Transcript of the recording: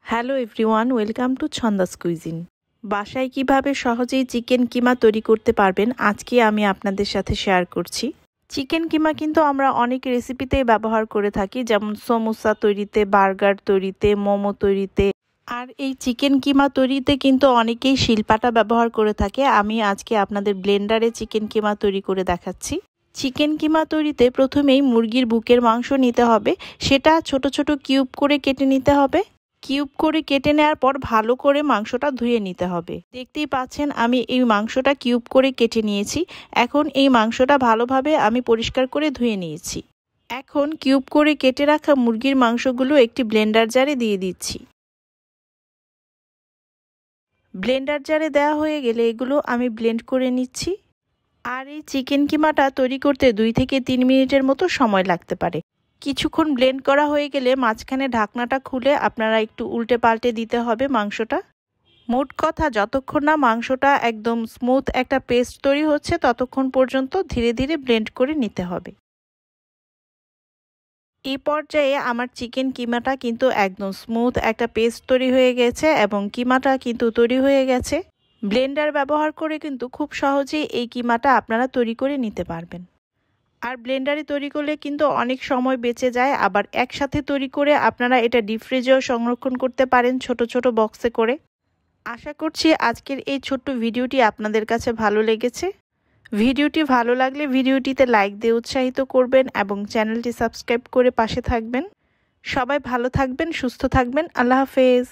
Hello everyone, welcome to ছন্দাস cuisine. বাসায় কিভাবে সহজেই চিকেন কিমা তৈরি করতে পারবেন আজকে আমি আপনাদের সাথে শেয়ার করছি। চিকেন কিমা কিন্তু আমরা অনেক রেসিপিতেই ব্যবহার করে থাকি, যেমন সমোসা তৈরিতে, বার্গার তৈরিতে, মোমো তৈরিতে। আর এই চিকেন কিমা তৈরিতে কিন্তু অনেকেই শিলপাটা ব্যবহার করে থাকে। আমি আজকে আপনাদের ব্লেন্ডারে চিকেন কিমা তৈরি করে দেখাচ্ছি। চিকেন কিমা তৈরিতে প্রথমেই মুরগির বুকের মাংস নিতে হবে, সেটা ছোট ছোট কিউব করে কেটে নিতে হবে। কিউব করে কেটে নেওয়ার পর ভালো করে মাংসটা ধুয়ে নিতে হবে। দেখতেই পাচ্ছেন আমি এই মাংসটা কিউব করে কেটে নিয়েছি। এখন এই মাংসটা ভালোভাবে আমি পরিষ্কার করে ধুয়ে নিয়েছি। এখন কিউব করে কেটে রাখা মুরগির মাংসগুলো একটি ব্লেন্ডার জারে দিয়ে দিচ্ছি। ব্লেন্ডার জারে দেওয়া হয়ে গেলে এগুলো আমি ব্লেন্ড করে নিচ্ছি। আর এই চিকেন কিমাটা তৈরি করতে 2 থেকে 3 মিনিটের মতো সময় লাগতে পারে। কিছুক্ষণ ব্লেন্ড করা হয়ে গেলে মাঝখানে ঢাকনাটা খুলে আপনারা একটু উল্টে পাল্টে দিতে হবে মাংসটা। মোট কথা, যতক্ষণ না মাংসটা একদম স্মুথ একটা পেস্ট তৈরি হচ্ছে ততক্ষণ পর্যন্ত ধীরে ধীরে ব্লেন্ড করে নিতে হবে। এই পর্যায়ে আমার চিকেন কিমাটা কিন্তু একদম স্মুথ একটা পেস্ট তৈরি হয়ে গেছে এবং কিমাটা কিন্তু তৈরি হয়ে গেছে। ব্লেন্ডার ব্যবহার করে কিন্তু খুব সহজেই এই কিমাটা আপনারা তৈরি করে নিতে পারবেন। আর ব্লেন্ডারে তৈরি করলে কিন্তু অনেক সময় বেঁচে যায়। আবার একসাথে তৈরি করে আপনারা এটা ডিপ ফ্রিজেও সংরক্ষণ করতে পারেন ছোট ছোট বক্সে করে। আশা করছি আজকের এই ছোট্ট ভিডিওটি আপনাদের কাছে ভালো লেগেছে। ভিডিওটি ভালো লাগলে ভিডিওটিতে লাইক দিয়ে উৎসাহিত করবেন এবং চ্যানেলটি সাবস্ক্রাইব করে পাশে থাকবেন। সবাই ভালো থাকবেন, সুস্থ থাকবেন। আল্লাহ হাফেজ।